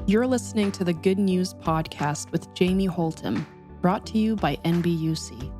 You're listening to the Good News Podcast with Jamie Holtom, brought to you by NBUC.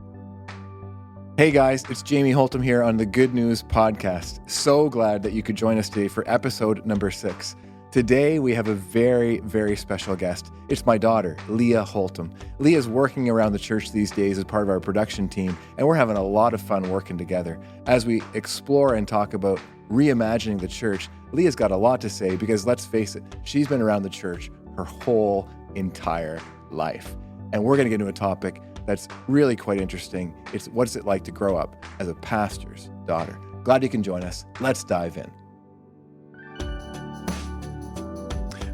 Hey guys, it's Jamie Holtom here on the Good News Podcast. So glad that you could join us today for episode number 6. Today we have a very, very special guest. It's my daughter, Leah Holtom. Leah's working around the church these days as part of our production team, and we're having a lot of fun working together. As we explore and talk about reimagining the church, Leah's got a lot to say because let's face it, she's been around the church her whole entire life. And we're going to get into a topic that's really quite interesting. It's what's it like to grow up as a pastor's daughter. Glad you can join us. Let's dive in.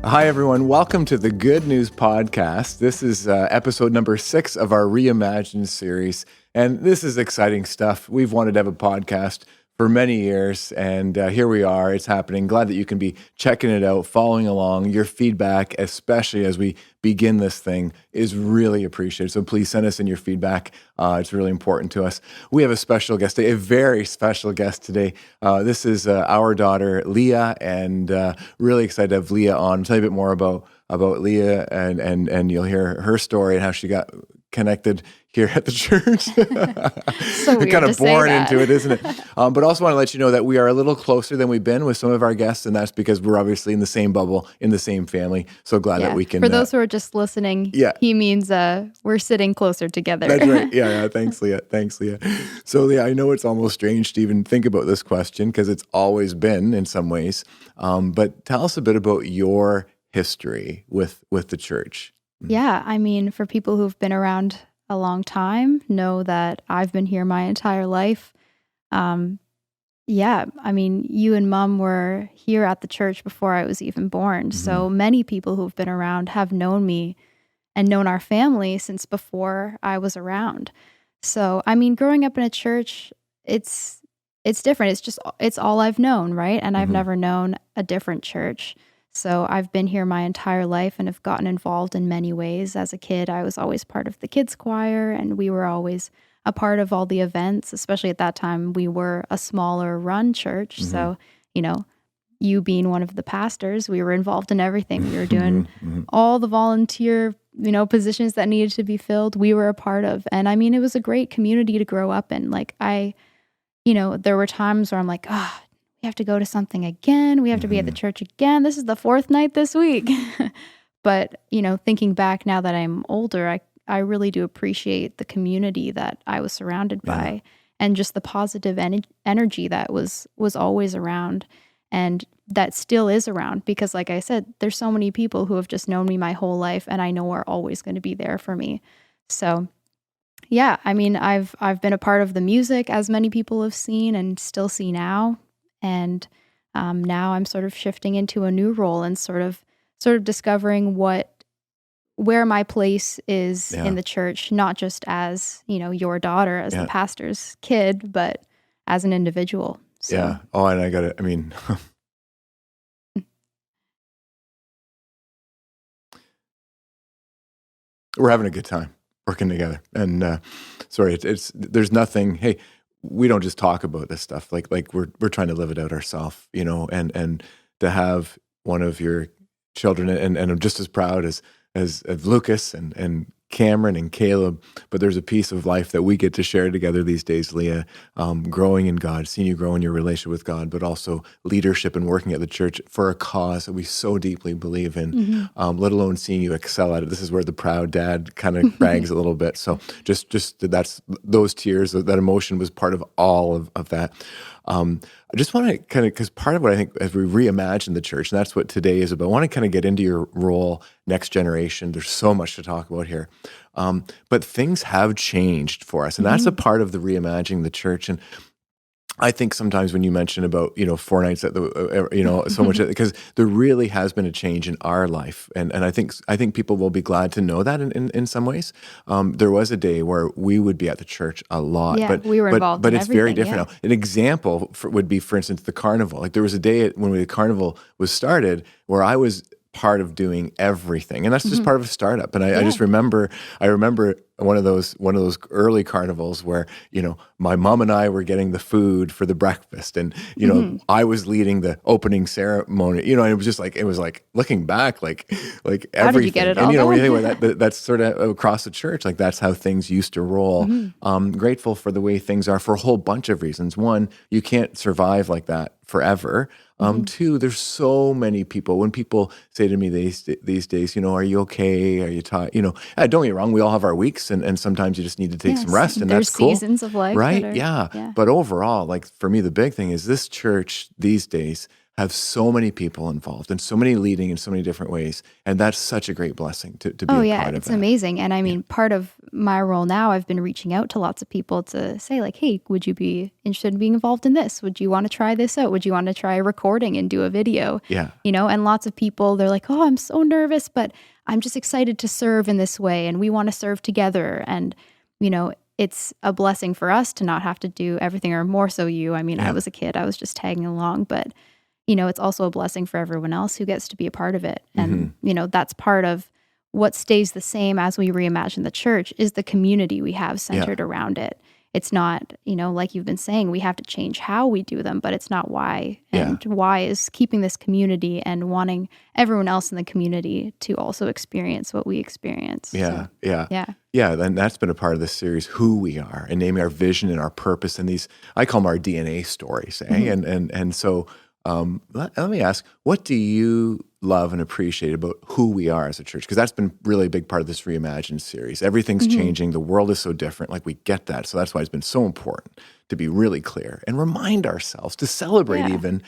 Hi, everyone. Welcome to the Good News Podcast. This is episode number 6 of our Reimagined series. And this is exciting stuff. We've wanted to have a podcast for many years, and here we are. It's happening. Glad that you can be checking it out, following along. Your feedback, especially as we begin this thing, is really appreciated. So please send us in your feedback. It's really important to us. We have a special guest today, a very special guest today. This is our daughter, Leah, and really excited to have Leah on. I'll tell you a bit more about Leah, and you'll hear her story and how she got connected here at the church. So weird kind to of say born that. into it, isn't it? But also want to let you know that we are a little closer than we've been with some of our guests, and that's because we're obviously in the same bubble, in the same family. So glad that we can. For those who are just listening, he means we're sitting closer together. That's right. Yeah. Thanks, Leah. So, Leah, I know it's almost strange to even think about this question because it's always been in some ways. But tell us a bit about your history with the church. Yeah, I mean, for people who've been around a long time, know that I've been here my entire life. Yeah, I mean, you and Mom were here at the church before I was even born. Mm-hmm. So many people who've been around have known me and known our family since before I was around. So, I mean, growing up in a church, it's different. It's all I've known, right? And I've never known a different church. So I've been here my entire life and have gotten involved in many ways. As a kid, I was always part of the kids' choir, and we were always a part of all the events, especially at that time. We were a smaller run church. Mm-hmm. So, you being one of the pastors, we were involved in everything. We were doing all the volunteer, positions that needed to be filled, we were a part of. And I mean, it was a great community to grow up in. Like there were times where I'm like, we have to go to something again. We have to be at the church again. This is the 4th night this week. But, thinking back now that I'm older, I really do appreciate the community that I was surrounded by and just the positive energy that was always around and that still is around. Because like I said, there's so many people who have just known me my whole life and I know are always going to be there for me. So yeah, I mean, I've been a part of the music, as many people have seen and still see now. And now I'm sort of shifting into a new role and sort of discovering where my place is in the church, not just as, your daughter, as the pastor's kid, but as an individual. So. Yeah. Oh, and I got it. I mean, we're having a good time working together. And sorry, there's nothing. Hey, we don't just talk about this stuff. Like we're trying to live it out ourselves, and to have one of your children, and I'm just as proud as Lucas and Cameron and Caleb, but there's a piece of life that we get to share together these days, Leah, growing in God, seeing you grow in your relationship with God, but also leadership and working at the church for a cause that we so deeply believe in, let alone seeing you excel at it. This is where the proud dad kind of brags a little bit. So just that's those tears, that emotion was part of all of that. I just want to kind of, because part of what I think as we reimagine the church, and that's what today is about, I want to kind of get into your role, next generation. There's so much to talk about here. But things have changed for us, and that's a part of the reimagining the church. And I think sometimes when you mention about, 4 nights at the, so much, because there really has been a change in our life. And I think people will be glad to know that in some ways. There was a day where we would be at the church a lot. Yeah, we were involved but in it's very everything, different now. An example would be, for instance, the carnival. Like there was a day when the carnival was started where I was part of doing everything. And that's just part of a startup. And I just remember one of those early carnivals where, my mom and I were getting the food for the breakfast, and I was leading the opening ceremony. And it was like looking back, like everything. How did you get it all and when you done? think about that's sort of across the church, like that's how things used to roll. Grateful for the way things are for a whole bunch of reasons. One, you can't survive like that forever. Two, there's so many people. When people say to me these days, are you okay? Are you tired? Don't get me wrong. We all have our weeks, and sometimes you just need to take some rest, and there's that's cool. seasons of life, right? Yeah. But overall, like for me, the big thing is this church these days have so many people involved and so many leading in so many different ways, and that's such a great blessing to be a part of it's that. amazing. And I mean, part of my role now, I've been reaching out to lots of people to say like, hey, would you be interested in being involved in this? Would you want to try this out? Would you want to try recording and do a video? Yeah. And lots of people, they're like, oh, I'm so nervous, but I'm just excited to serve in this way, and we want to serve together. And, it's a blessing for us to not have to do everything, or more so you. I mean, I was a kid, I was just tagging along, but it's also a blessing for everyone else who gets to be a part of it. And, that's part of what stays the same as we reimagine the church is the community we have centered around it. It's not, like you've been saying, we have to change how we do them, but it's not why. And why is keeping this community and wanting everyone else in the community to also experience what we experience. Yeah. And that's been a part of this series, who we are, and naming our vision and our purpose, and these, I call them our DNA stories. And so, let me ask, what do you love and appreciate about who we are as a church? Because that's been really a big part of this Reimagined series. Everything's changing. The world is so different. Like, we get that. So that's why it's been so important to be really clear and remind ourselves to celebrate even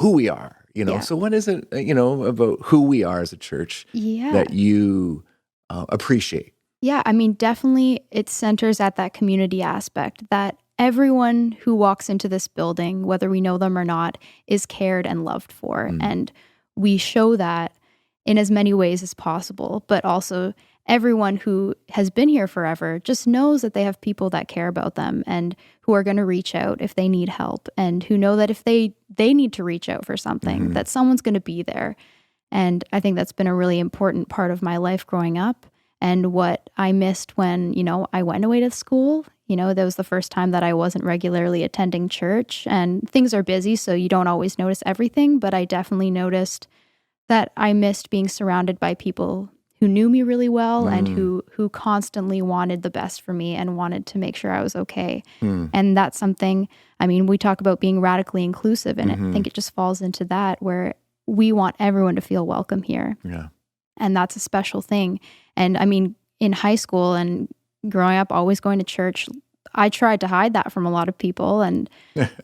who we are, So what is it, about who we are as a church that you appreciate? Yeah, I mean, definitely it centers at that community aspect, that everyone who walks into this building, whether we know them or not, is cared and loved for. And we show that in as many ways as possible, but also everyone who has been here forever just knows that they have people that care about them and who are going to reach out if they need help, and who know that if they need to reach out for something, that someone's going to be there. And I think that's been a really important part of my life growing up, and what I missed when, I went away to school. That was the first time that I wasn't regularly attending church, and things are busy, so you don't always notice everything. But I definitely noticed that I missed being surrounded by people who knew me really well and who constantly wanted the best for me and wanted to make sure I was okay. And that's something, I mean, we talk about being radically inclusive, and I think it just falls into that, where we want everyone to feel welcome here. Yeah. And that's a special thing. And I mean, in high school and growing up, always going to church, I tried to hide that from a lot of people, and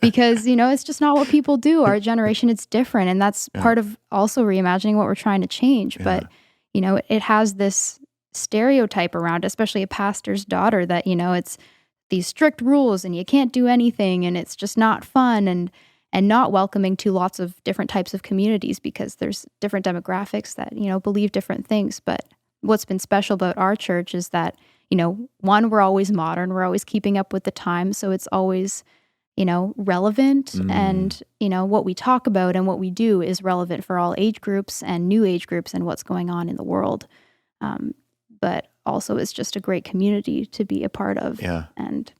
because, it's just not what people do. Our generation, it's different. And that's part of also reimagining what we're trying to change. But, it has this stereotype around, especially a pastor's daughter, that, it's these strict rules and you can't do anything, and it's just not fun and not welcoming to lots of different types of communities, because there's different demographics that, believe different things. But what's been special about our church is that, one, we're always modern, we're always keeping up with the times. So it's always, relevant. And, what we talk about and what we do is relevant for all age groups and new age groups and what's going on in the world. But also it's just a great community to be a part of. Yeah. And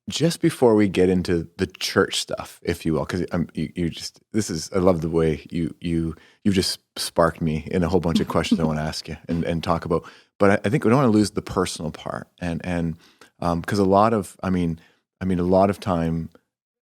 just before we get into the church stuff, if you will, because I love the way you just sparked me in a whole bunch of questions I want to ask you and talk about. But I think we don't want to lose the personal part, and because a lot of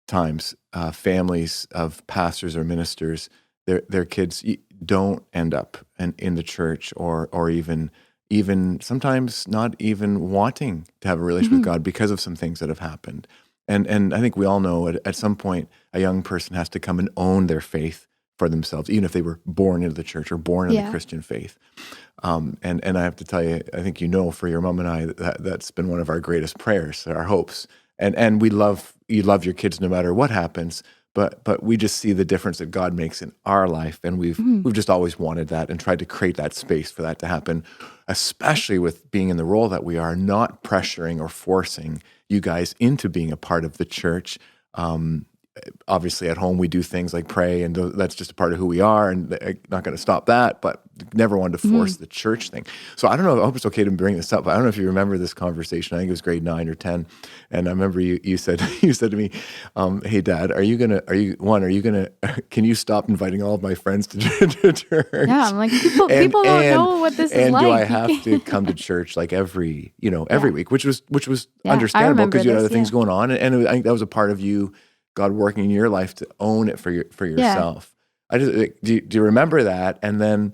times families of pastors or ministers, their kids don't end up in the church, or even sometimes not even wanting to have a relationship with God because of some things that have happened. And I think we all know at some point a young person has to come and own their faith for themselves, even if they were born into the church or born in the Christian faith. And I have to tell you, I think for your mom and I, that's been one of our greatest prayers, our hopes. And you love your kids no matter what happens, but we just see the difference that God makes in our life, and we've just always wanted that and tried to create that space for that to happen, especially with being in the role that we are, not pressuring or forcing you guys into being a part of the church. obviously at home we do things like pray, and that's just a part of who we are, and I'm not going to stop that, but never wanted to force the church thing. So I don't know, I hope it's okay to bring this up, but I don't know if you remember this conversation. I think it was grade 9 or 10. And I remember you said, you said to me, hey Dad, can you stop inviting all of my friends to church? Yeah, I'm like, people don't know what this is like. And do I have to come to church like every week, which was understandable because you had other things going on. And I think that was a part of you, God working in your life to own it for yourself. Do you remember that? And then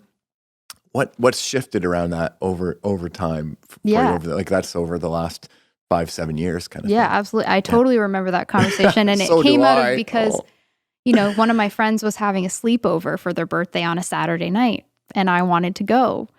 what's shifted around that over time? That's over the last 5-7 years kind of thing. Absolutely. I totally remember that conversation. And So it came out of because, one of my friends was having a sleepover for their birthday on a Saturday night, and I wanted to go.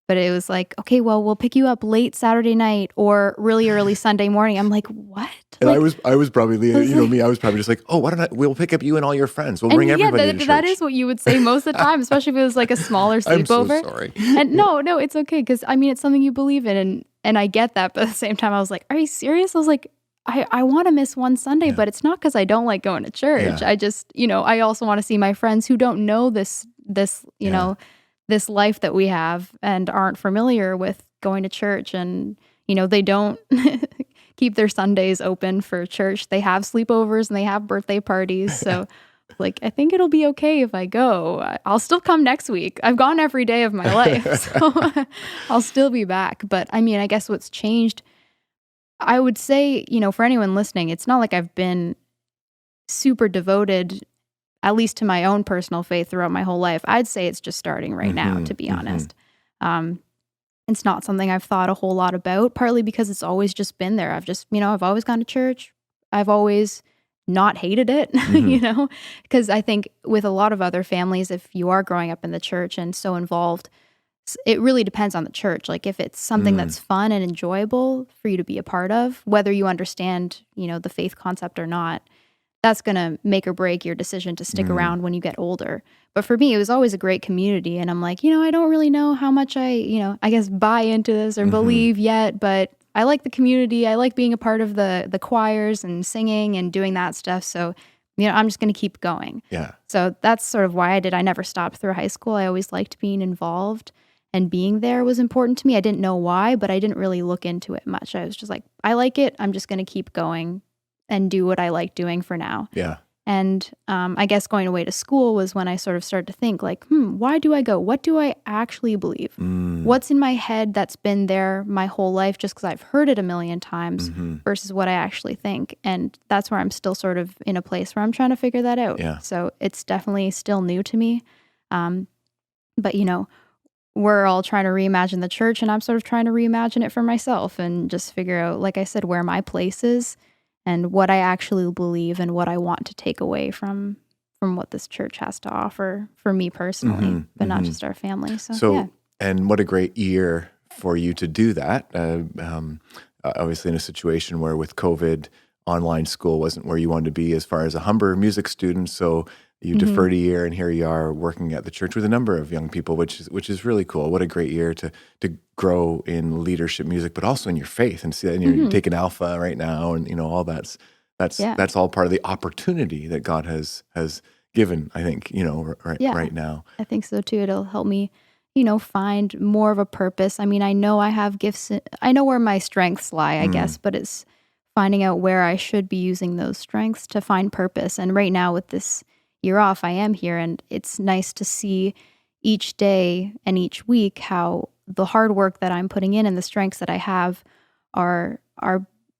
But it was like, okay, well, we'll pick you up late Saturday night or really early Sunday morning. I'm like, what? And I was probably, I was probably just like, oh, we'll pick up you and all your friends. We'll bring everybody to church. That is what you would say most of the time, especially if it was like a smaller sleepover. I'm so sorry. And no, it's okay. Because it's something you believe in. And I get that. But at the same time, I was like, are you serious? I was like, I want to miss one Sunday, but it's not because I don't like going to church. Yeah. I just, I also want to see my friends who don't know this, this life that we have and aren't familiar with going to church, and they don't keep their Sundays open for church. They have sleepovers and they have birthday parties. So I think it'll be okay if I go. I'll still come next week. I've gone every day of my life, so I'll still be back. But I guess what's changed, I would say, for anyone listening, it's not like I've been super devoted, at least to my own personal faith, throughout my whole life. I'd say it's just starting right now, to be honest. It's not something I've thought a whole lot about, partly because it's always just been there. I've just, I've always gone to church. I've always not hated it, because I think with a lot of other families, if you are growing up in the church and so involved, it really depends on the church. Like if it's something that's fun and enjoyable for you to be a part of, whether you understand, the faith concept or not, that's going to make or break your decision to stick around when you get older. But for me, it was always a great community. And I'm like, I don't really know how much I guess buy into this or believe yet, but I like the community. I like being a part of the choirs and singing and doing that stuff. So, I'm just going to keep going. Yeah. So that's sort of why I never stopped through high school. I always liked being involved, and being there was important to me. I didn't know why, but I didn't really look into it much. I was just like, I like it. I'm just going to keep going and do what I like doing for now. Yeah. And I guess going away to school was when I sort of started to think like, why do I go? What do I actually believe? What's in my head that's been there my whole life just because I've heard it a million times versus what I actually think? And that's where I'm still sort of in a place where I'm trying to figure that out. Yeah. So it's definitely still new to me. But, we're all trying to reimagine the church, and I'm sort of trying to reimagine it for myself and just figure out, like I said, where my place is and what I actually believe and what I want to take away from what this church has to offer for me personally, but not just our family. So yeah. And what a great year for you to do that. Obviously in a situation where with COVID, online school wasn't where you wanted to be as far as a Humber music student. So you deferred a year, and here you are working at the church with a number of young people, which is really cool. What a great year to grow in leadership music, but also in your faith, and see that. And you're taking Alpha right now, and all that's all part of the opportunity that God has given. I think right now. I think so too. It'll help me, find more of a purpose. I know I have gifts. I know where my strengths lie, I guess, but it's finding out where I should be using those strengths to find purpose. And right now with this year off, I am here, and it's nice to see each day and each week how the hard work that I'm putting in and the strengths that I have are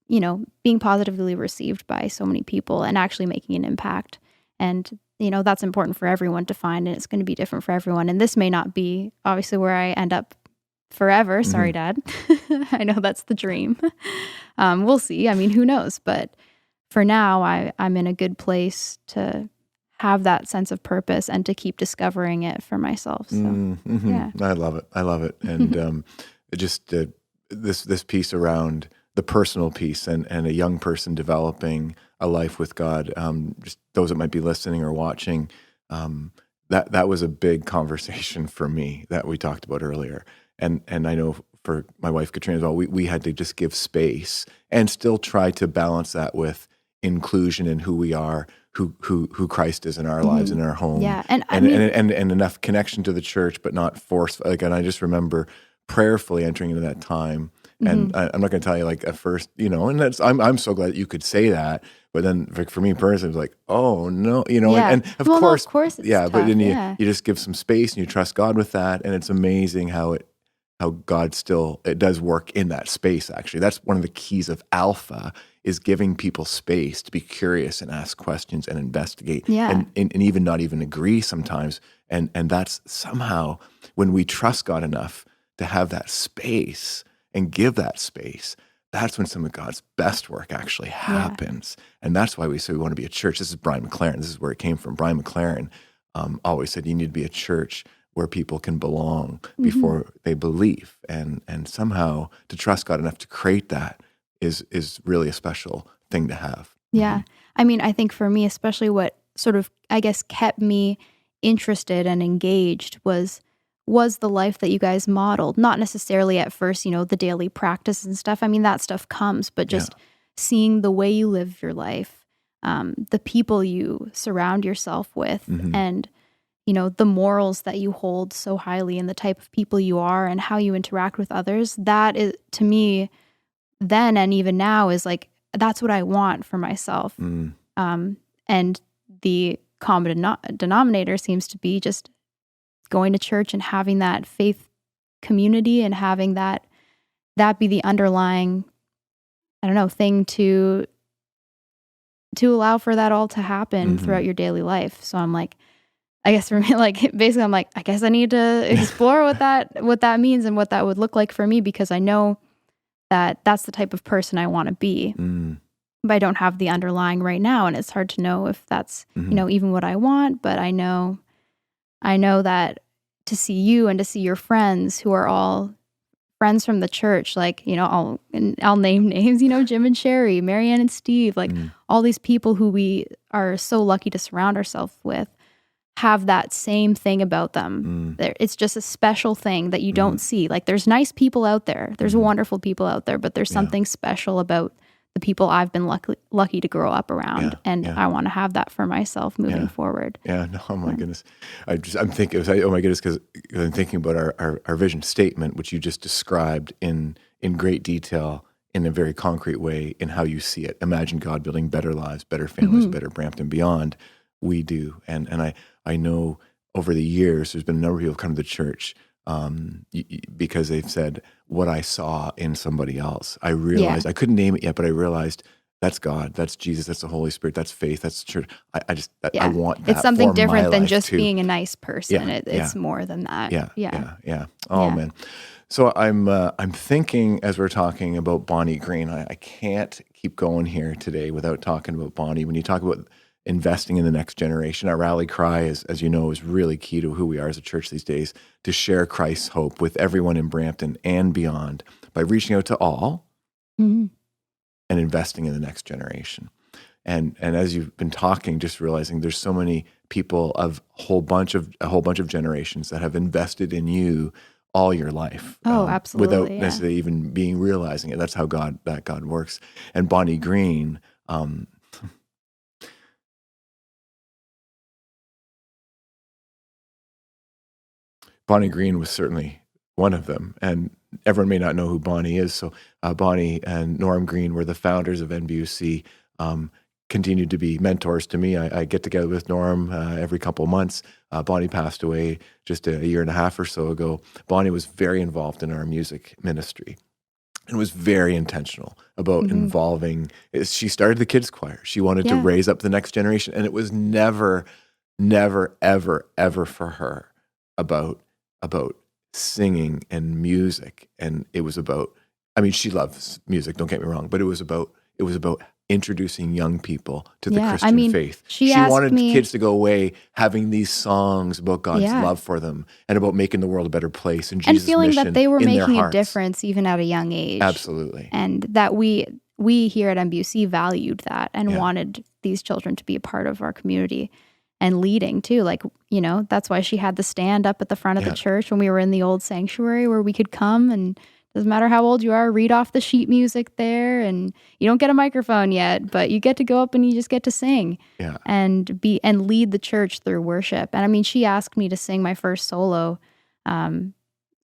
being positively received by so many people and actually making an impact. And that's important for everyone to find, and it's going to be different for everyone. And this may not be obviously where I end up forever. Sorry, Dad. I know that's the dream. We'll see. Who knows? But for now, I'm in a good place to have that sense of purpose and to keep discovering it for myself. So, yeah. I love it. And just this piece around the personal piece and a young person developing a life with God, just those that might be listening or watching, that was a big conversation for me that we talked about earlier. And I know for my wife, Katrina, as well, we had to just give space and still try to balance that with inclusion in who we are, who Christ is in our lives, in our home. Yeah. And and enough connection to the church, but not forced. Like, and I just remember prayerfully entering into that time. And I'm not going to tell you like at first, and that's, I'm so glad that you could say that. But then for me personally, it was like, oh no, and of course, it's tough, but then you just give some space and you trust God with that. And it's amazing how God still, it does work in that space. Actually, that's one of the keys of Alpha, is giving people space to be curious and ask questions and investigate, and even not even agree sometimes. And that's somehow when we trust God enough to have that space and give that space, that's when some of God's best work actually happens. And that's why we say we want to be a church. This is Brian McLaren. This is where it came from. Brian McLaren always said you need to be a church where people can belong before they believe. And somehow to trust God enough to create that is really a special thing to have. Yeah. I mean, I think for me, especially what sort of, I guess, kept me interested and engaged was the life that you guys modeled. Not necessarily at first, the daily practice and stuff. I mean, that stuff comes, but just seeing the way you live your life, the people you surround yourself with, and, the morals that you hold so highly and the type of people you are and how you interact with others, that is, to me, then and even now, is like, that's what I want for myself. And the common denominator seems to be just going to church and having that faith community and having that be the underlying, thing to allow for that all to happen throughout your daily life. So I'm like, I guess for me, like, basically I'm like, I guess I need to explore what that means and what that would look like for me, because I know that that's the type of person I want to be. But I don't have the underlying right now, and it's hard to know if that's, even what I want. But I know that to see you and to see your friends who are all friends from the church, like, I'll name names, Jim and Sherry, Marianne and Steve, like all these people who we are so lucky to surround ourselves with, have that same thing about them. It's just a special thing that you don't see. Like, there's nice people out there, there's wonderful people out there, but there's something special about the people I've been lucky to grow up around, and I want to have that for myself moving forward. Yeah, no, oh my goodness. I'm thinking, oh my goodness, because I'm thinking about our vision statement, which you just described in great detail, in a very concrete way, in how you see it. Imagine God building better lives, better families, better Brampton beyond. We do, and I know over the years there's been a number of people come to the church because they've said, what I saw in somebody else. I realized, I couldn't name it yet, but I realized that's God, that's Jesus, that's the Holy Spirit, that's faith, that's the church. I want that. It's something for different my than life just too. being a nice person. It's more than that. Yeah. Oh man. So I'm thinking, as we're talking about Bonnie Green, I can't keep going here today without talking about Bonnie. When you talk about investing in the next generation, our rally cry, as you know, is really key to who we are as a church these days, to share Christ's hope with everyone in Brampton and beyond by reaching out to all and investing in the next generation. And as you've been talking, just realizing there's so many people of a whole bunch of generations that have invested in you all your life. Oh, absolutely. Without necessarily even realizing it. That's how God works. And Bonnie Green, Bonnie Green was certainly one of them, and everyone may not know who Bonnie is. So Bonnie and Norm Green were the founders of NBUC, continued to be mentors to me. I get together with Norm every couple of months. Bonnie passed away just a year and a half or so ago. Bonnie was very involved in our music ministry and was very intentional about involving. She started the kids choir. She wanted to raise up the next generation, and it was never, ever, ever for her about singing and music. And it was about, she loves music, don't get me wrong, but it was about introducing young people to the Christian faith. She wanted kids to go away having these songs about God's love for them and about making the world a better place and Jesus' feeling mission that they were in making their a difference even at a young age. Absolutely. And that we here at NBUC valued that and wanted these children to be a part of our community and leading too. Like, that's why she had the stand up at the front of the church when we were in the old sanctuary, where we could come and Doesn't matter how old you are, read off the sheet music there, and you don't get a microphone yet, but you get to go up and you just get to sing and lead the church through worship. And I mean, she asked me to sing my first solo in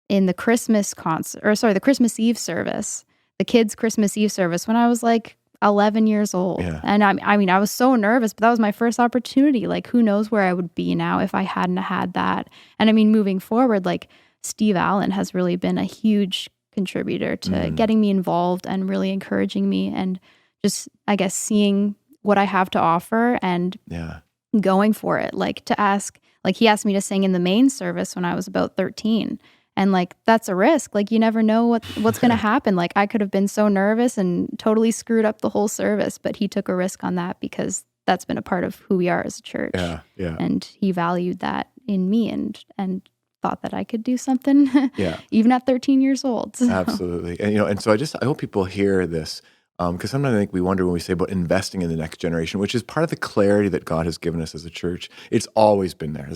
the Christmas the Christmas Eve service, the kids' Christmas Eve service when I was like 11 years old. Yeah. And I mean, I was so nervous, but that was my first opportunity. Like, who knows where I would be now if I hadn't had that. And I mean, moving forward, like Steve Allen has really been a huge contributor to getting me involved and really encouraging me, and just, I guess, seeing what I have to offer and going for it. Like he asked me to sing in the main service when I was about 13. And like, that's a risk. Like, you never know what's going to happen. Like, I could have been so nervous and totally screwed up the whole service, but he took a risk on that because that's been a part of who we are as a church. Yeah. And he valued that in me and thought that I could do something even at 13 years old. So. Absolutely. And, and so I hope people hear this, because sometimes I think we wonder when we say about investing in the next generation, which is part of the clarity that God has given us as a church. It's always been there.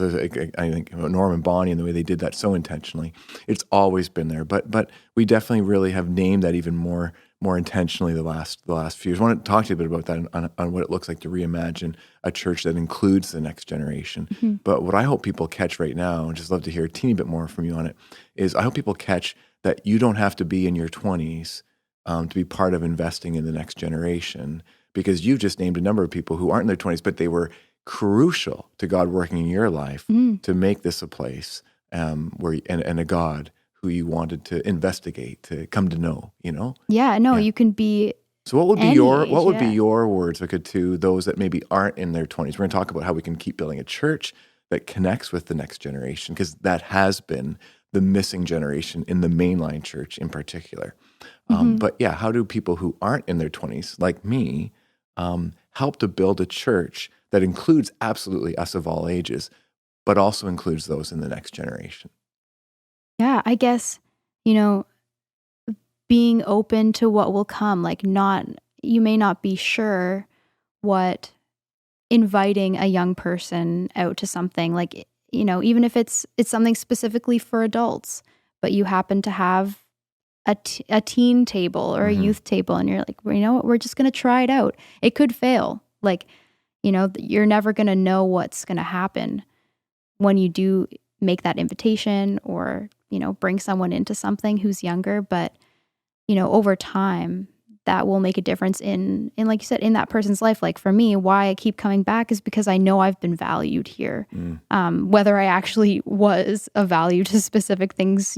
I think Norm and Bonnie and the way they did that so intentionally, it's always been there. But we definitely really have named that even more intentionally the last few years. I want to talk to you a bit about that on what it looks like to reimagine a church that includes the next generation. Mm-hmm. But what I hope people catch right now, and just love to hear a teeny bit more from you on it, is I hope people catch that you don't have to be in your 20s to be part of investing in the next generation, because you've just named a number of people who aren't in their 20s, but they were crucial to God working in your life to make this a place where and a God who you wanted to investigate, to come to know, you can be. So what would be be your words, Vika, to those that maybe aren't in their 20s? We're going to talk about how we can keep building a church that connects with the next generation, because that has been the missing generation in the mainline church in particular. But how do people who aren't in their 20s, like me, help to build a church that includes absolutely us of all ages, but also includes those in the next generation? Yeah, I guess, being open to what will come, like you may not be sure what inviting a young person out to something, like, even if it's something specifically for adults, but you happen to have a teen table or a youth table, and you're like, well, you know what, we're just going to try it out. It could fail. Like, you're never going to know what's going to happen when you do make that invitation or, bring someone into something who's younger. But, over time, that will make a difference in, like you said, in that person's life. Like for me, why I keep coming back is because I know I've been valued here. Whether I actually was of value to specific things,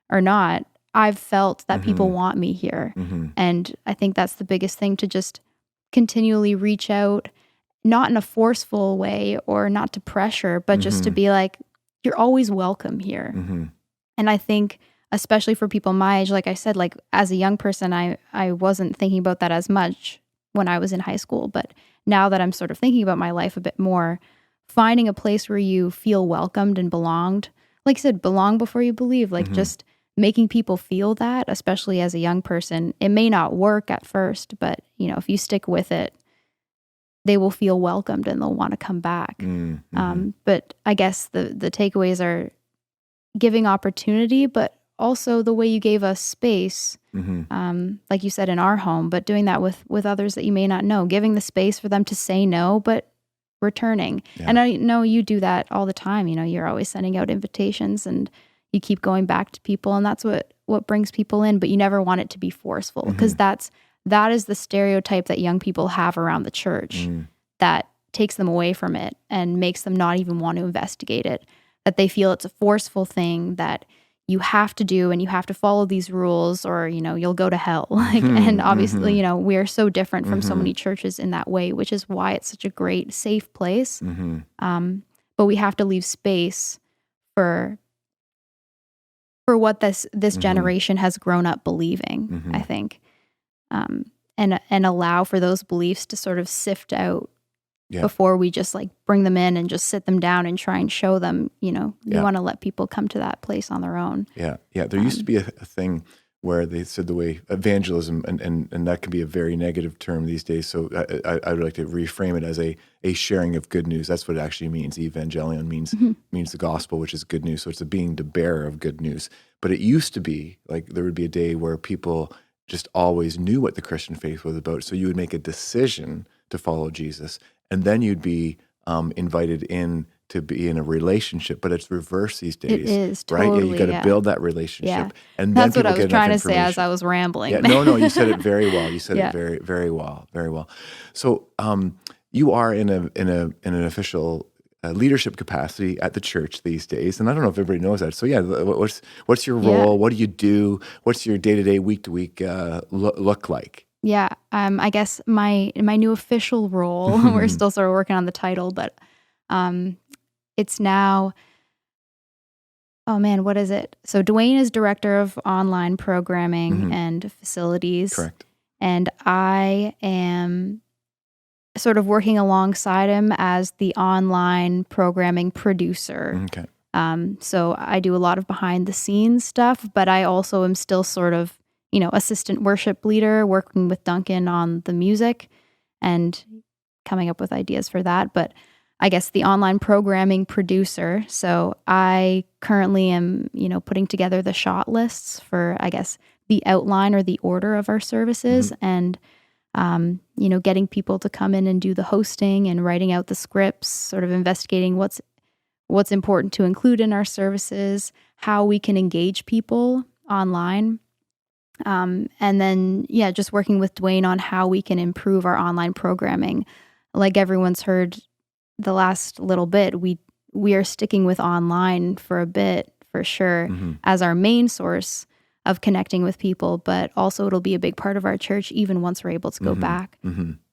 or not, I've felt that people want me here. And I think that's the biggest thing, to just continually reach out, not in a forceful way or not to pressure, but just to be like, you're always welcome here. And I think, especially for people my age, like I said, like as a young person, I wasn't thinking about that as much when I was in high school. But now that I'm sort of thinking about my life a bit more, finding a place where you feel welcomed and belonged, like I said, belong before you believe, like just making people feel that, especially as a young person. It may not work at first, but if you stick with it, they will feel welcomed and they'll want to come back. But I guess the takeaways are giving opportunity, but also the way you gave us space, like you said, in our home, but doing that with others that you may not know, giving the space for them to say no, but returning. And I know you do that all the time. You're always sending out invitations and you keep going back to people, and that's what brings people in, but you never want it to be forceful, because that is the stereotype that young people have around the church that takes them away from it and makes them not even want to investigate it, that they feel it's a forceful thing that you have to do and you have to follow these rules or, you'll go to hell. And obviously, we are so different from so many churches in that way, which is why it's such a great, safe place. But we have to leave space for what this generation has grown up believing, I think, and allow for those beliefs to sort of sift out before we just like bring them in and just sit them down and try and show them, you want to let people come to that place on their own. Yeah. There used to be a thing where they said the way evangelism, and that can be a very negative term these days. So I would like to reframe it as a sharing of good news. That's what it actually means. Evangelion means the gospel, which is good news. So it's being the bearer of good news. But it used to be like there would be a day where people just always knew what the Christian faith was about. So you would make a decision to follow Jesus, and then you'd be invited in to be in a relationship, but it's reversed these days. It is, right? totally, You got to build that relationship, Yeah. and That's then what I people was get trying enough to say as information. I was rambling. Yeah, no, you said it very well. You said Yeah. it very, very well, very well. So you are in an official leadership capacity at the church these days, and I don't know if everybody knows that. So yeah, what's your role? Yeah. What do you do? What's your day-to-day, week-to-week look like? Yeah, I guess my new official role, we're still sort of working on the title, but it's now, oh man, what is it? So Dwayne is director of online programming and facilities. Correct. And I am sort of working alongside him as the online programming producer. Okay. So I do a lot of behind the scenes stuff, but I also am still sort of, assistant worship leader, working with Duncan on the music and coming up with ideas for that. But I guess the online programming producer. So I currently am, putting together the shot lists for, I guess, the outline or the order of our services and, getting people to come in and do the hosting and writing out the scripts, sort of investigating what's important to include in our services, how we can engage people online. And then, just working with Dwayne on how we can improve our online programming. Like everyone's heard the last little bit, we are sticking with online for a bit, for sure, as our main source of connecting with people, but also it'll be a big part of our church even once we're able to go back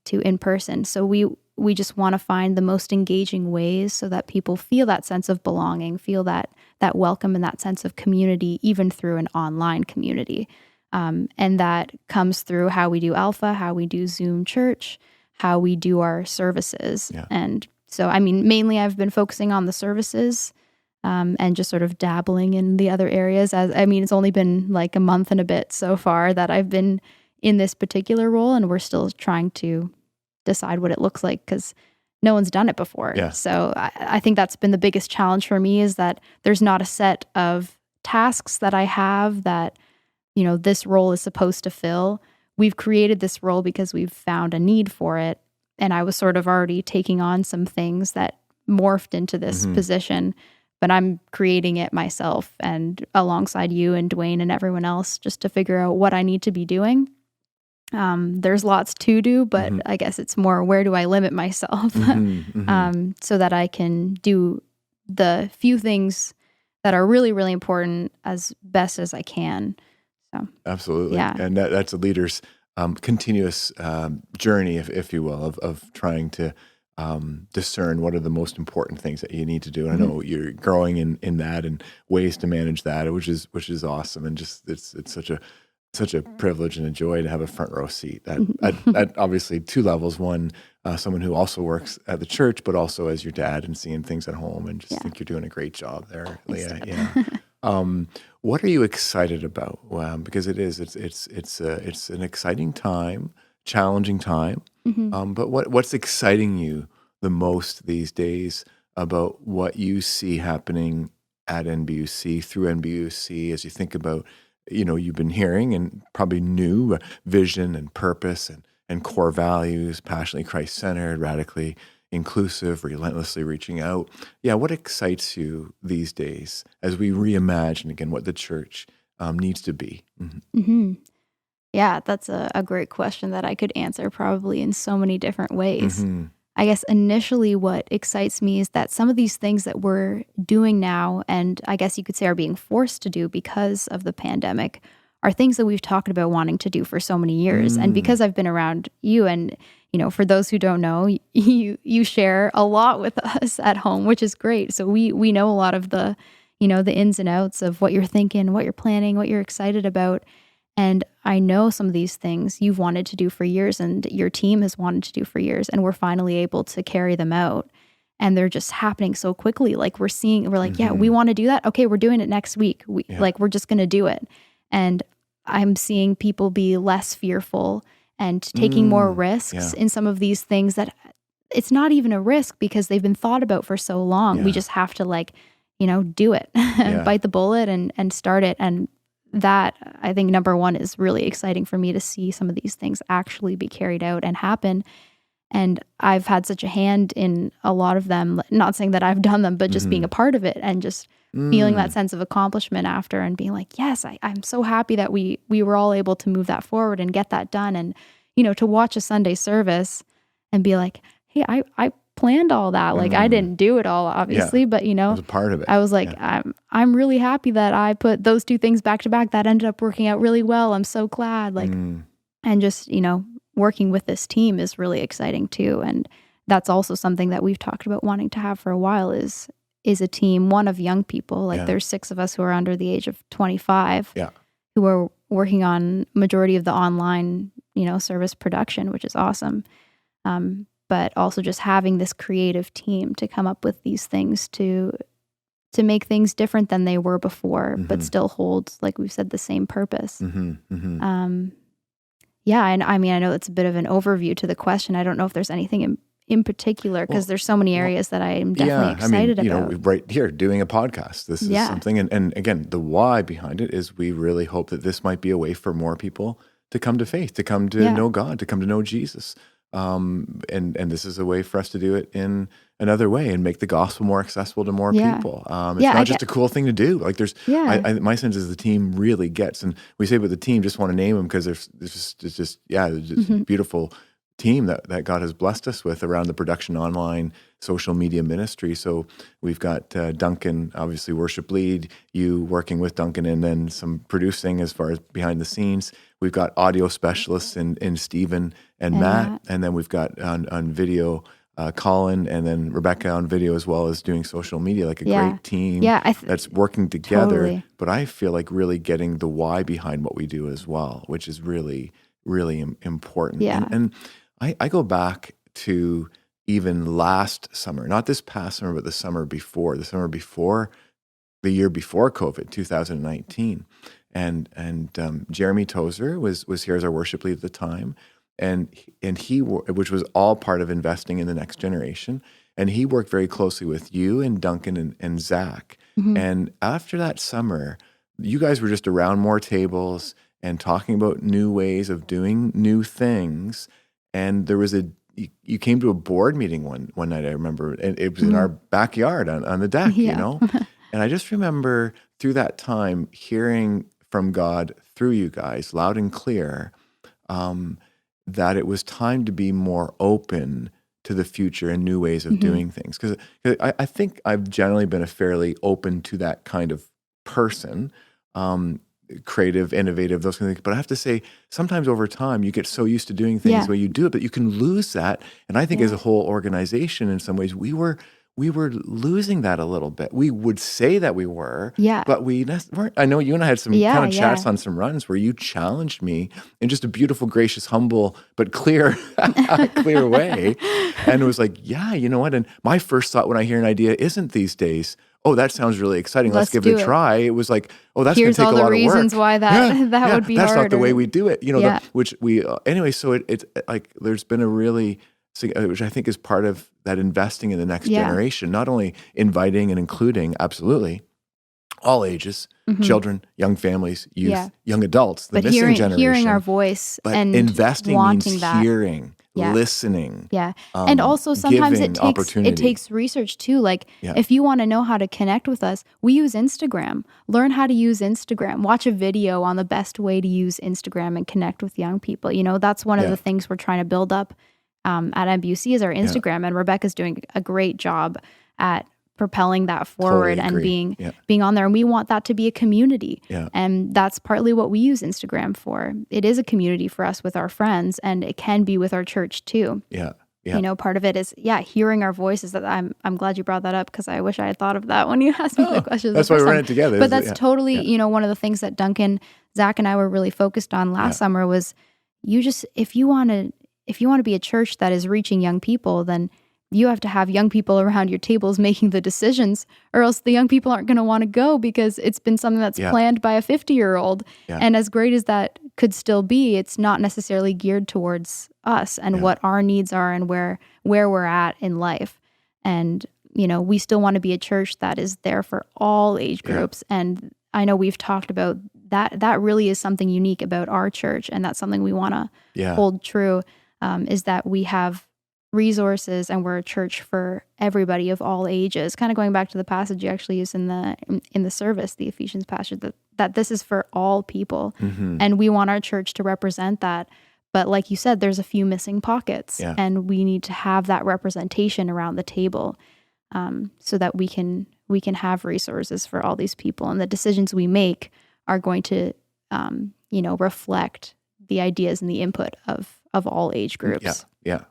to in person. So we just want to find the most engaging ways so that people feel that sense of belonging, feel that welcome and that sense of community, even through an online community. And that comes through how we do Alpha, how we do Zoom Church, how we do our services. Yeah. And so, mainly I've been focusing on the services and just sort of dabbling in the other areas. It's only been like a month and a bit so far that I've been in this particular role, and we're still trying to decide what it looks like because no one's done it before. Yeah. So I think that's been the biggest challenge for me, is that there's not a set of tasks that I have that, this role is supposed to fill. We've created this role because we've found a need for it. And I was sort of already taking on some things that morphed into this position, but I'm creating it myself and alongside you and Dwayne and everyone else just to figure out what I need to be doing. There's lots to do, but I guess it's more, where do I limit myself so that I can do the few things that are really, really important as best as I can. So Absolutely. Yeah. And that's a leader's continuous journey, if you will, of trying to discern what are the most important things that you need to do. And I know you're growing in that and ways to manage that, which is awesome. And just it's such a privilege and a joy to have a front row seat at obviously two levels. One, someone who also works at the church, but also as your dad and seeing things at home, and just think you're doing a great job there, Leah. Yeah. What are you excited about? Because it's an exciting time, challenging time. But what's exciting you the most these days about what you see happening at NBUC, through NBUC, as you think about, you've been hearing and probably knew vision and purpose and core values, passionately Christ-centered, radically inclusive, relentlessly reaching out. Yeah, what excites you these days as we reimagine again what the church needs to be? Yeah, that's a great question that I could answer probably in so many different ways. I guess initially what excites me is that some of these things that we're doing now, and I guess you could say are being forced to do because of the pandemic, are things that we've talked about wanting to do for so many years. And because I've been around you, and for those who don't know, you share a lot with us at home, which is great. So we know a lot of the ins and outs of what you're thinking, what you're planning, what you're excited about. And I know some of these things you've wanted to do for years and your team has wanted to do for years, and we're finally able to carry them out. And they're just happening so quickly. Like we're like, yeah, we want to do that. Okay, we're doing it next week. We're just going to do it. And I'm seeing people be less fearful and taking more risks in some of these things that it's not even a risk because they've been thought about for so long. We just have to do it, bite the bullet and start it. And that, I think, number one, is really exciting for me to see some of these things actually be carried out and happen. And I've had such a hand in a lot of them, not saying that I've done them, but just being a part of it and just feeling that sense of accomplishment after and being like, yes, I'm so happy that we were all able to move that forward and get that done. And, to watch a Sunday service and be like, hey, I planned all that. Like I didn't do it all, obviously, but I was a part of it. I was like, I'm really happy that I put those two things back to back. That ended up working out really well. I'm so glad. And just, working with this team is really exciting too. And that's also something that we've talked about wanting to have for a while is a team, one of young people. Like there's 6 of us who are under the age of 25 who are working on majority of the online, service production, which is awesome. But also just having this creative team to come up with these things to make things different than they were before, but still hold, like we've said, the same purpose. Yeah, and I mean, I know it's a bit of an overview to the question. I don't know if there's anything in particular, because there's so many areas that I am definitely excited about. Right here, doing a podcast, this is something, and again, the why behind it is we really hope that this might be a way for more people to come to faith, to come to know God, to come to know Jesus. And this is a way for us to do it in another way and make the gospel more accessible to more people. It's not just a cool thing to do. Like there's, my sense is the team really gets, and we say about the team, just want to name them because there's just a beautiful team that God has blessed us with around the production online social media ministry. So we've got Duncan, obviously worship lead, you working with Duncan, and then some producing as far as behind the scenes. We've got audio specialists in Stephen and Matt, and then we've got on video Colin, and then Rebecca on video, as well as doing social media, like a great team that's working together. Totally. But I feel like really getting the why behind what we do as well, which is really, really important. Yeah. And I go back to even last summer, not this past summer, but the summer before, the year before COVID, 2019. And Jeremy Tozer was here as our worship lead at the time. And he, which was all part of investing in the next generation. And he worked very closely with you and Duncan and Zach. And after that summer, you guys were just around more tables and talking about new ways of doing new things. And there was you came to a board meeting one night, I remember, and it was in our backyard on the deck, And I just remember through that time hearing from God through you guys, loud and clear, that it was time to be more open to the future and new ways of doing things. Because I think I've generally been a fairly open to that kind of person, creative, innovative, those kind of things. But I have to say, sometimes over time, you get so used to doing things the way you do it, but you can lose that. And I think as a whole organization, in some ways, we were losing that a little bit. We would say that we were, but we weren't. I know you and I had some kind of chats on some runs where you challenged me in just a beautiful, gracious, humble, but clear way. And it was like, you know what? And my first thought when I hear an idea isn't these days, oh, that sounds really exciting. Let's give it a try. It was like, oh, that's going to take a lot of work. Here's all the reasons why that would be hard. That's not the way we do it. Anyway, so it's like there's been a really, which I think is part of that investing in the next generation, not only inviting and including, absolutely, all ages, children, young families, youth, young adults, the missing generation. Hearing our voice, but and investing means that. Hearing, listening. And also sometimes it takes research too. Like if you want to know how to connect with us, we use Instagram. Learn how to use Instagram. Watch a video on the best way to use Instagram and connect with young people. That's one of the things we're trying to build up at MBUC is our Instagram, and Rebecca's doing a great job at propelling that forward and being on there. And we want that to be a community. And that's partly what we use Instagram for. It is a community for us with our friends, and it can be with our church too. Part of it is, hearing our voices. That I'm glad you brought that up, because I wish I had thought of that when you asked me the question. That's why we ran it together. But that's totally, one of the things that Duncan, Zach, and I were really focused on last summer was if you want to be a church that is reaching young people, then you have to have young people around your tables making the decisions, or else the young people aren't going to want to go because it's been something that's planned by a 50-year-old. Yeah. And as great as that could still be, it's not necessarily geared towards us and what our needs are and where we're at in life. And, we still want to be a church that is there for all age groups. And I know we've talked about that. That really is something unique about our church. And that's something we want to hold true, is that we have resources and we're a church for everybody of all ages. Kind of going back to the passage you actually used in the service, the Ephesians passage, that this is for all people. And we want our church to represent that. But like you said, there's a few missing pockets, and we need to have that representation around the table, so that we can have resources for all these people, and the decisions we make are going to reflect the ideas and the input of all age groups. Yeah,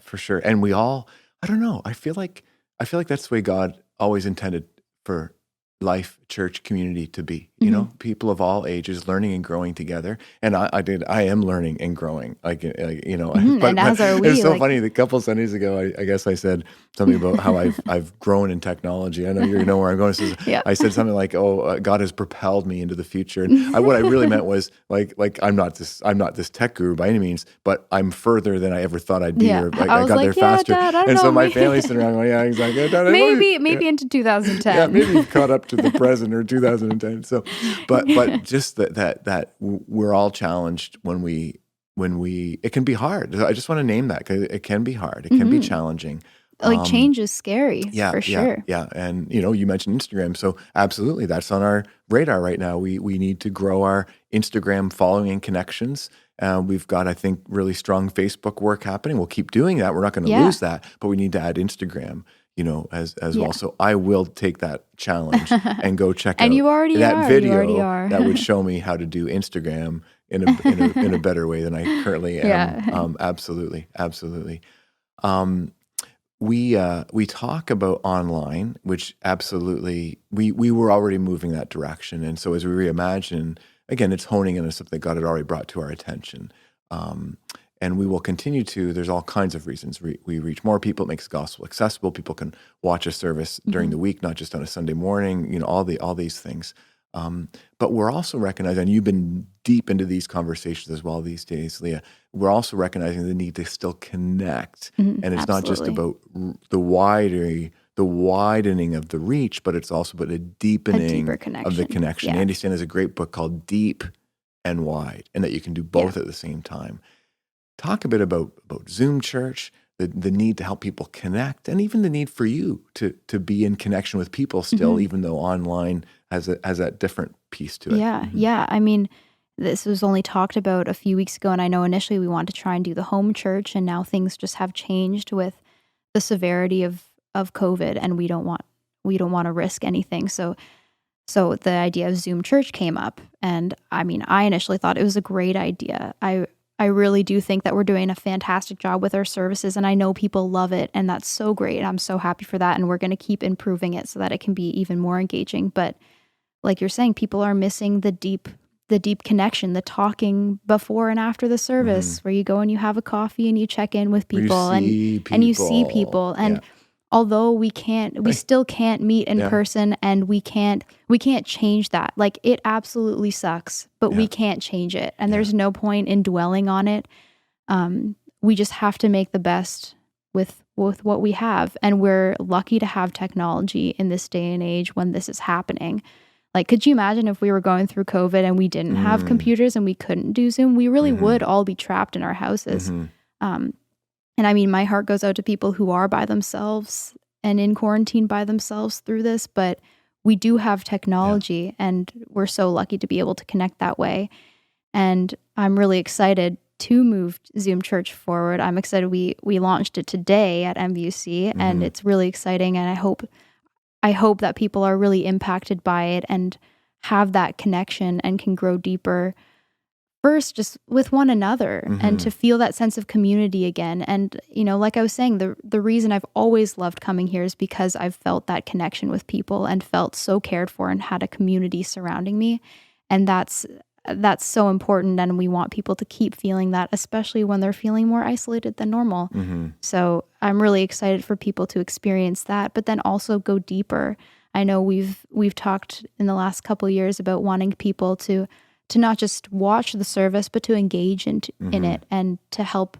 for sure. And we all, I don't know, I feel like that's the way God always intended for life, church, community to be, people of all ages learning and growing together. And I am learning and growing, but and as are we. It's so funny. A couple Sundays ago, I guess I said something about how I've grown in technology. I know you know where I'm going. So I said something like, God has propelled me into the future. And what I really meant was like I'm not this tech guru by any means, but I'm further than I ever thought I'd be. Or I got there faster. Dad, I don't and know. So my family's sitting around going, exactly. Dad, maybe into 2010. Yeah, maybe you've caught up to the present or 2010. So, but just that we're all challenged when we it can be hard. I just want to name that because it can be hard. It can be challenging. Like change is scary, for sure. Yeah. And you mentioned Instagram, so absolutely, that's on our radar right now. We need to grow our Instagram following and connections. We've got, I think, really strong Facebook work happening. We'll keep doing that. We're not going to lose that, but we need to add Instagram, as well. So I will take that challenge and go check out you already that video that would show me how to do Instagram in a better way than I currently am. Absolutely. We talk about online, which absolutely we were already moving that direction, and so as we reimagine, again, it's honing in on something that God had already brought to our attention. And we will continue to. There's all kinds of reasons. We reach more people. It makes the gospel accessible. People can watch a service during the week, not just on a Sunday morning. All these things. But we're also recognizing, and you've been deep into these conversations as well these days, Leah. We're also recognizing the need to still connect, and it's not just about the widening of the reach, but it's also about a deepening of the connection. Andy Stan has a great book called Deep and Wide, and that you can do both at the same time. Talk a bit about Zoom Church, the need to help people connect, and even the need for you to be in connection with people still, even though online has that different piece to it. Yeah. I mean, this was only talked about a few weeks ago, and I know initially we wanted to try and do the home church, and now things just have changed with the severity of COVID, and we don't want to risk anything. So the idea of Zoom Church came up, and I mean, I initially thought it was a great idea. I really do think that we're doing a fantastic job with our services, and I know people love it, and that's so great, and I'm so happy for that, and we're going to keep improving it so that it can be even more engaging. But like you're saying, people are missing the deep connection, the talking before and after the service, where you go and you have a coffee and you check in with people, and you see people. And although we still can't meet in person, and we can't change that. Like, it absolutely sucks, but we can't change it. And there's no point in dwelling on it. We just have to make the best with what we have. And we're lucky to have technology in this day and age when this is happening. Like, could you imagine if we were going through COVID and we didn't have computers and we couldn't do Zoom? We really would all be trapped in our houses. And I mean, my heart goes out to people who are by themselves and in quarantine by themselves through this, but we do have technology and we're so lucky to be able to connect that way. And I'm really excited to move Zoom Church forward. I'm excited we launched it today at MVUC, and it's really exciting, and I hope that people are really impacted by it and have that connection and can grow deeper first just with one another and to feel that sense of community again. And, like I was saying, the reason I've always loved coming here is because I've felt that connection with people and felt so cared for and had a community surrounding me. And that's that's so important, and we want people to keep feeling that, especially when they're feeling more isolated than normal. So I'm really excited for people to experience that, but then also go deeper. I know we've talked in the last couple of years about wanting people to not just watch the service, but to engage in it, and to help.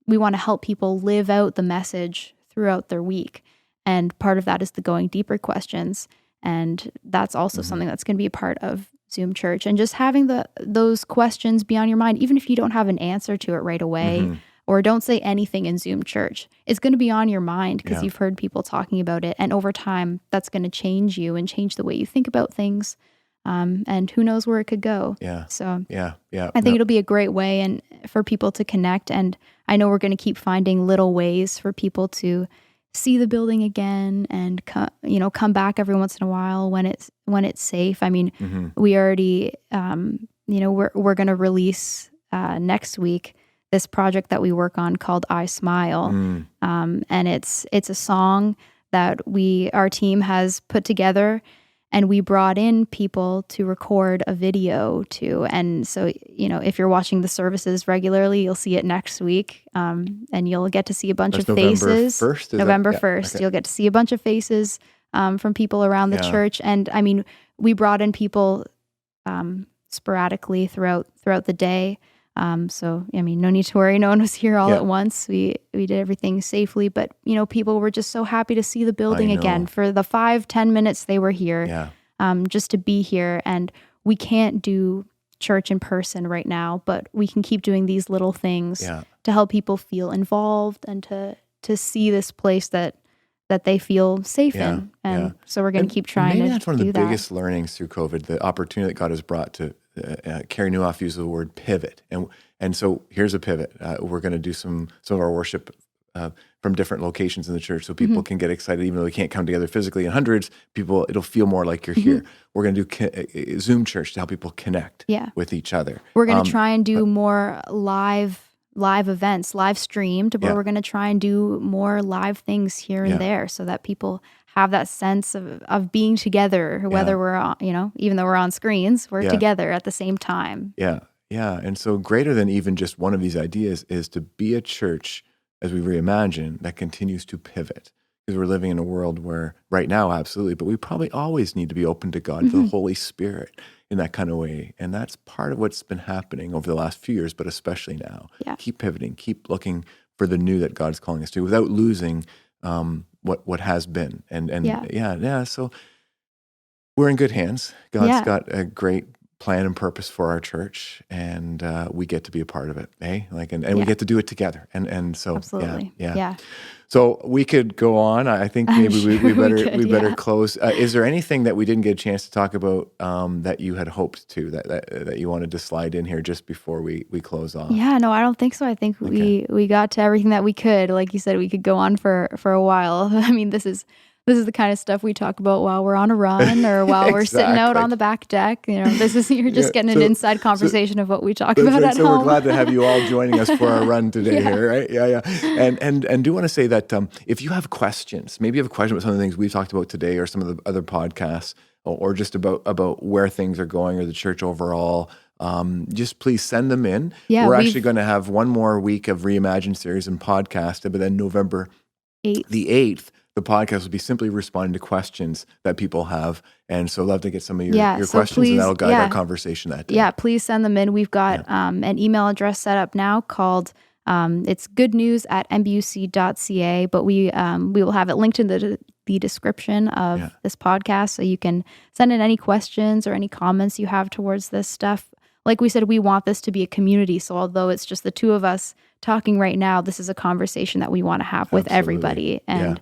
We want to help people live out the message throughout their week. And part of that is the going deeper questions. And that's also something that's going to be a part of Zoom Church. And just having those questions be on your mind, even if you don't have an answer to it right away, or don't say anything in Zoom Church, it's going to be on your mind because you've heard people talking about it. And over time, that's going to change you and change the way you think about things. And who knows where it could go. So I think it'll be a great way and for people to connect. And I know we're going to keep finding little ways for people to see the building again and come back every once in a while when it's safe. I mean, we already we're going to release next week this project that we work on called I Smile, and it's a song that our team has put together. And we brought in people to record a video too. And so, if you're watching the services regularly, you'll see it next week. And you'll get to see a bunch of faces. November 1st. You'll get to see a bunch of faces from people around the church. And I mean, we brought in people sporadically throughout the day. So, I mean, no need to worry. No one was here all at once. We did everything safely, but people were just so happy to see the building again for the 5-10 minutes they were here, just to be here. And we can't do church in person right now, but we can keep doing these little things to help people feel involved and to see this place that they feel safe in. And so we're going to keep trying to do that. Maybe that's one of the biggest learnings through COVID, the opportunity that God has brought to Carrie Newhoff used the word pivot, and so here's a pivot. We're going to do some of our worship from different locations in the church, so people can get excited, even though they can't come together physically in hundreds. People, it'll feel more like you're here. We're going to do Zoom Church to help people connect with each other. We're going to try and do more live events, live streamed, but we're going to try and do more live things here and there, so that people have that sense of being together, whether we're on, even though we're on screens, we're together at the same time. Yeah. And so greater than even just one of these ideas is to be a church, as we reimagine, that continues to pivot. Because we're living in a world where right now, absolutely, but we probably always need to be open to God, to the Holy Spirit in that kind of way. And that's part of what's been happening over the last few years, but especially now. Keep pivoting, keep looking for the new that God's calling us to without losing what has been. And so we're in good hands. God's got a great plan and purpose for our church, and we get to be a part of it, and we get to do it together. And so absolutely. So we could go on. I think maybe we better close. Is there anything that we didn't get a chance to talk about that you had hoped to, that you wanted to slide in here just before we close off? Yeah, no, I don't think so. I think we got to everything that we could. Like you said, we could go on for a while. I mean, this is the kind of stuff we talk about while we're on a run or while we're sitting out on the back deck. You're just getting an inside conversation of what we talk about at home. So we're glad to have you all joining us for our run today here, right? Yeah. And do want to say that if you have questions, maybe you have a question about some of the things we've talked about today or some of the other podcasts, or just about where things are going or the church overall, just please send them in. We're actually going to have one more week of Reimagine series and podcast, but then November 8th, the podcast will be simply responding to questions that people have. And so I'd love to get some of your questions, please, and that'll guide our conversation that day. Yeah, please send them in. We've got an email address set up now called, it's goodnews@nbuc.ca, but we will have it linked in the description of this podcast, so you can send in any questions or any comments you have towards this stuff. Like we said, we want this to be a community. So although it's just the two of us talking right now, this is a conversation that we want to have with everybody. And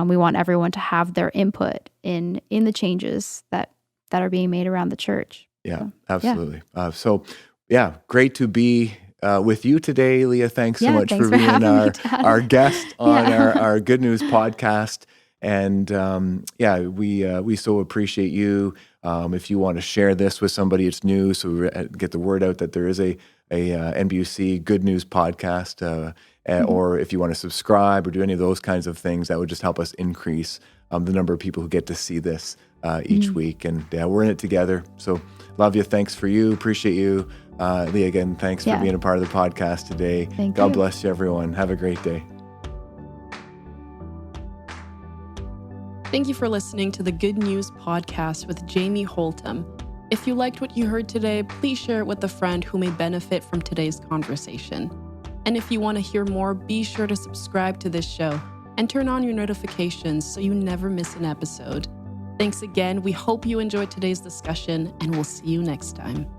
we want everyone to have their input in the changes that are being made around the church. Yeah, absolutely. Great to be with you today, Leah. Thanks so much for being our guest on our Good News podcast. And we so appreciate you. If you want to share this with somebody, it's new, so we get the word out that there is a NBUC Good News podcast. Or if you want to subscribe or do any of those kinds of things, that would just help us increase the number of people who get to see this each week. And we're in it together. So love you. Thanks for you. Appreciate you. Leah, again, thanks for being a part of the podcast today. God bless you, everyone. Have a great day. Thank you for listening to the Good News Podcast with Jamie Holtom. If you liked what you heard today, please share it with a friend who may benefit from today's conversation. And if you want to hear more, be sure to subscribe to this show and turn on your notifications so you never miss an episode. Thanks again. We hope you enjoyed today's discussion, and we'll see you next time.